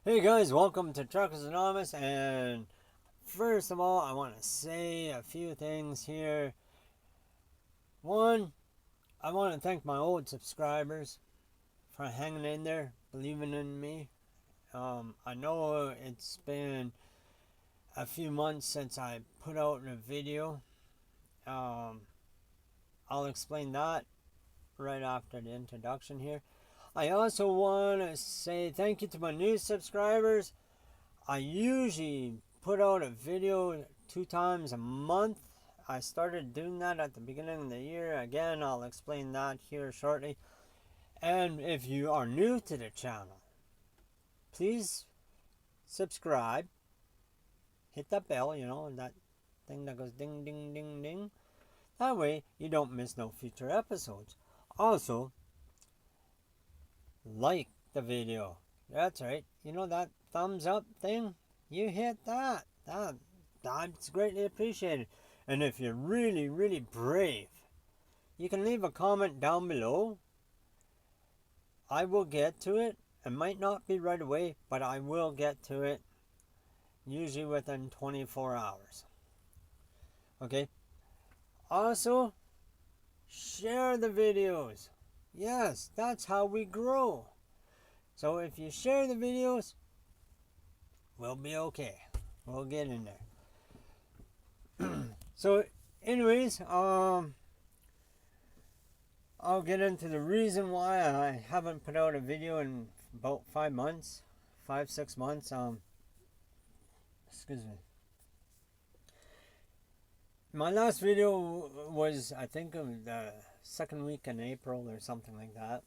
Hey guys, welcome to Truckers Anonymous, and first of all, I want to say a few things here. One, I want to thank my old subscribers for hanging in there, believing in me. I know it's been a few months since I put out a video. Um, I'll explain that right after the introduction here. I also want to say thank you to my new subscribers. I usually put out a video 2 times a month. I started doing that at the beginning of the year. Again, I'll explain that here shortly. And if you are new to the channel, please subscribe. Hit that bell, that thing that goes ding, ding, ding, ding. That way you don't miss no future episodes. Also, like the video. That's right. You know that thumbs up thing? You hit that. That's greatly appreciated. And if you're really, really brave, you can leave a comment down below. I will get to it. It might not be right away, but I will get to it. Usually within 24 hours. Okay? Also, share the videos. Yes, that's how we grow. So if you share the videos, we'll be okay. We'll get in there. So, anyways, I'll get into the reason why I haven't put out a video in about 5 months, 6 months. Excuse me. My last video was, I think, of the second week in April or something like that.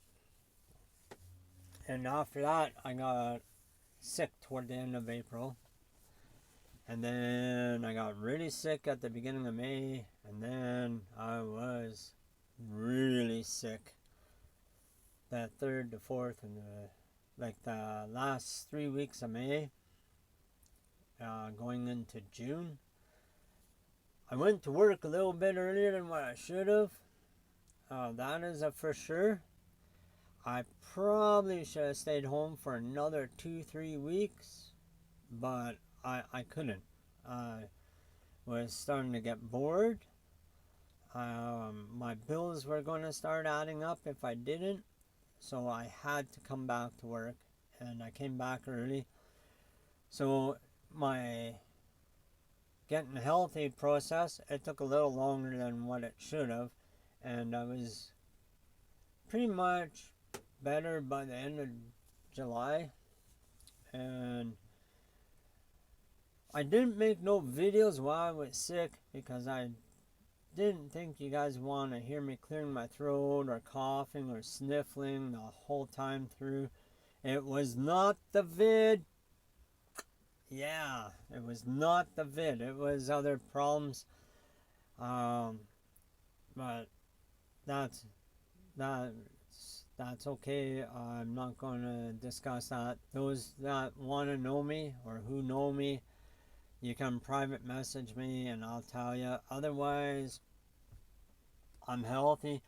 And after that, I got sick toward the end of April. And then I got really sick at the beginning of May. And then I was really sick the 3rd, the 4th, and the last 3 weeks of May, going into June. I went to work a little bit earlier than what I should have. That is a for sure. I probably should have stayed home for another 2-3 weeks, but I couldn't. I was starting to get bored. My bills were going to start adding up if I didn't, so I had to come back to work, and I came back early. So my getting healthy process, it took a little longer than what it should have, and I was pretty much better by the end of July. And I didn't make no videos while I was sick because I didn't think you guys want to hear me clearing my throat or coughing or sniffling the whole time through. It was not the vid. Yeah, it was not the vid. It was other problems. But that's that's okay. I'm not going to discuss that. Those that want to know me or who know me, you can private message me and I'll tell you. Otherwise, I'm healthy.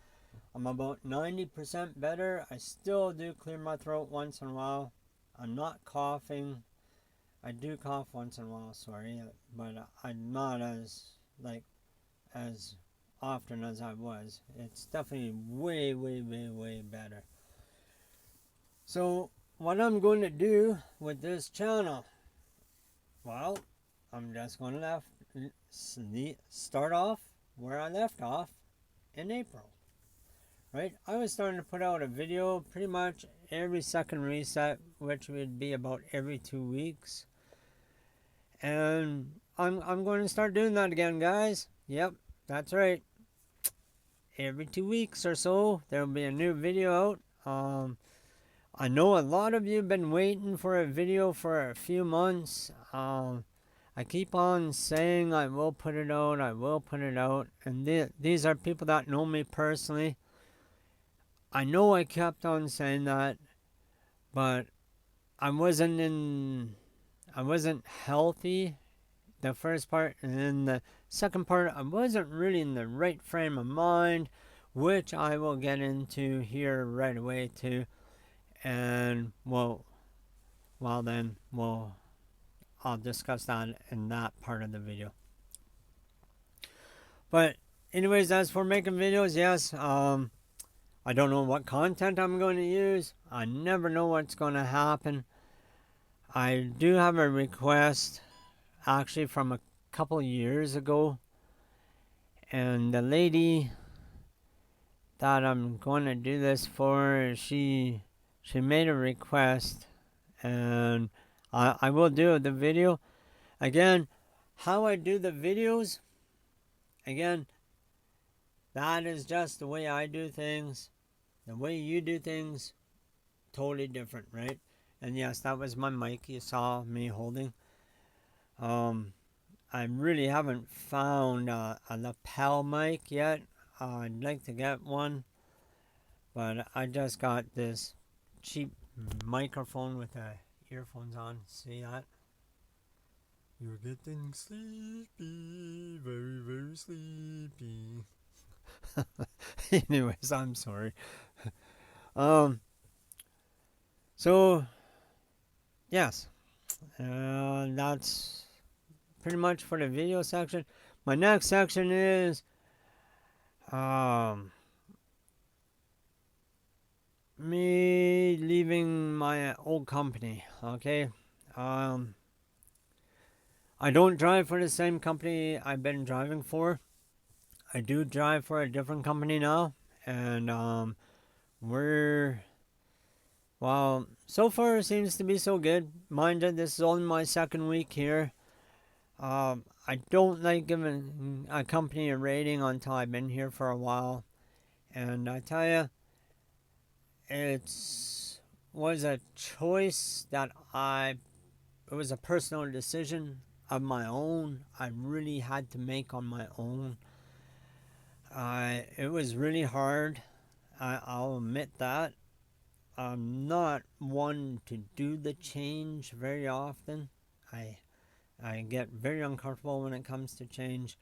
I'm about 90% better. I still do clear my throat once in a while. I'm not coughing. I do cough once in a while, sorry, but I'm not as often as I was. It's definitely way, way, way, way better. So, what I'm going to do with this channel, well, I'm just going to start off where I left off in April. Right? I was starting to put out a video pretty much every second reset, which would be about every 2 weeks. And I'm going to start doing that again, guys. Yep, that's right. Every 2 weeks or so, there will be a new video out. I know a lot of you have been waiting for a video for a few months. I keep on saying I will put it out, I will put it out. And these are people that know me personally. I know I kept on saying that, but I wasn't healthy the first part, and then the second part I wasn't really in the right frame of mind, which I will get into here right away too. And well, well then I'll discuss that in that part of the video. But anyways, as for making videos, yes, I don't know what content I'm going to use. I never know what's going to happen. I do have a request actually from a couple years ago, and the lady that I'm going to do this for, she made a request, and I will do the video. Again, how I do the videos, again, that is just the way I do things. The way you do things, totally different, right? And yes, that was my mic you saw me holding. I really haven't found a lapel mic yet. I'd like to get one, but I just got this cheap microphone with the earphones on. See that? You're getting sleepy, very, very sleepy. Anyways, I'm sorry. So, yes, that's pretty much for the video section. My next section is me leaving my old company. Okay, I don't drive for the same company I've been driving for. I do drive for a different company now, and well, so far it seems to be so good. Mind you, this is only my second week here. I don't like giving a company a rating until I've been here for a while. And I tell you, it was a choice that it was a personal decision of my own. I really had to make on my own. It was really hard. I'll admit that. I'm not one to do the change very often. I get very uncomfortable when it comes to change,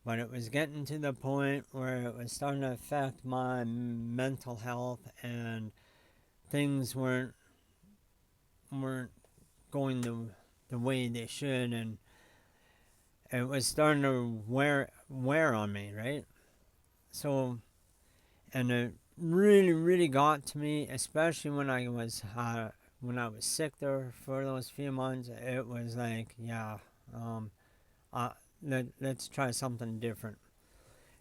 but it was getting to the point where it was starting to affect my mental health, and things weren't going the way they should, and it was starting to wear on me, right? So, and it really got to me, especially when I was sick there for those few months. It was like, yeah, let's try something different,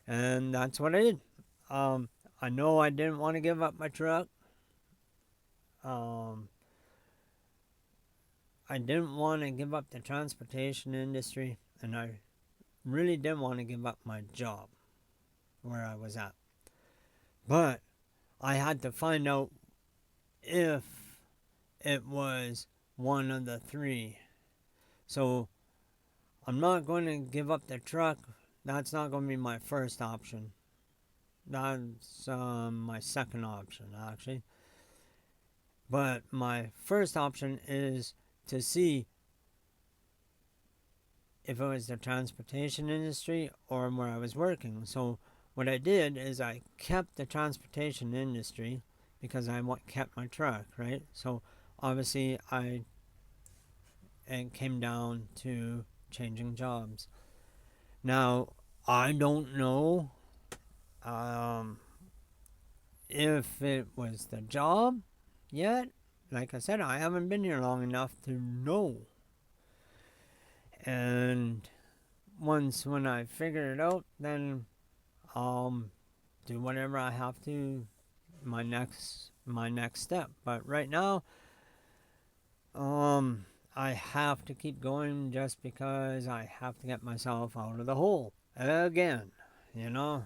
and that's what I did. I know I didn't want to give up my truck. I didn't want to give up the transportation industry, and I really didn't want to give up my job where I was at. But I had to find out if it was one of the three. So I'm not going to give up the truck. That's not going to be my first option. That's my second option, actually. But my first option is to see if it was the transportation industry or where I was working. So what I did is I kept the transportation industry because I kept my truck, right? So obviously it came down to changing jobs. Now, I don't know if it was the job yet. Like I said, I haven't been here long enough to know. And when I figure it out, then I'll do whatever I have to, my next step. But right now, I have to keep going just because I have to get myself out of the hole again. You know,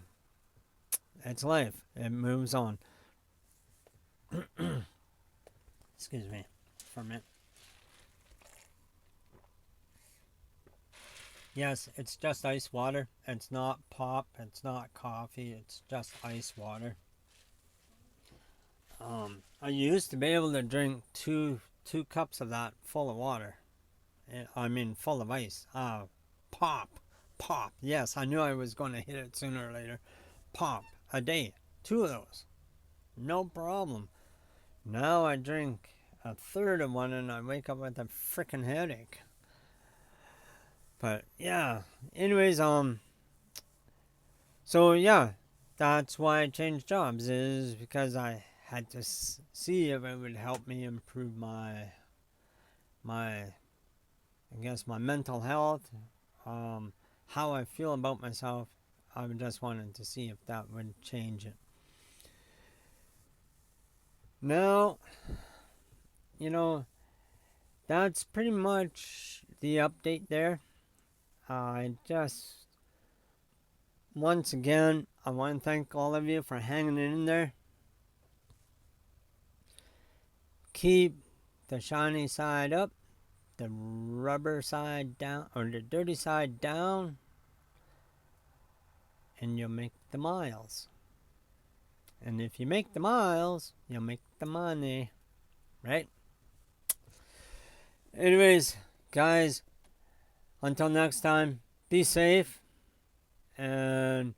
it's life. It moves on. Excuse me for a minute. Yes, it's just ice water. It's not pop. It's not coffee. It's just ice water. I used to be able to drink two cups of that full of water. I mean, full of ice. Pop. Yes, I knew I was going to hit it sooner or later. Pop a day. 2 of those. No problem. Now I drink a third of one and I wake up with a freaking headache. But yeah, anyways, so yeah, that's why I changed jobs, is because I had to see if it would help me improve my I guess my mental health, how I feel about myself. I just wanted to see if that would change it. Now, that's pretty much the update there. I just, once again, I want to thank all of you for hanging in there. Keep the shiny side up, the rubber side down, or the dirty side down, and you'll make the miles. And if you make the miles, you'll make the money, right? Anyways, guys, until next time, be safe and,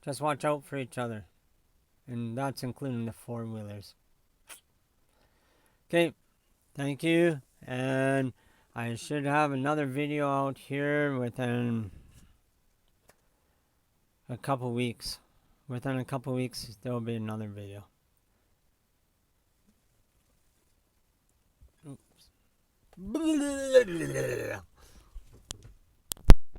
just watch out for each other. And that's including the four-wheelers. Okay, thank you. And I should have another video out here within a couple weeks. Within a couple weeks, there will be another video. Oops.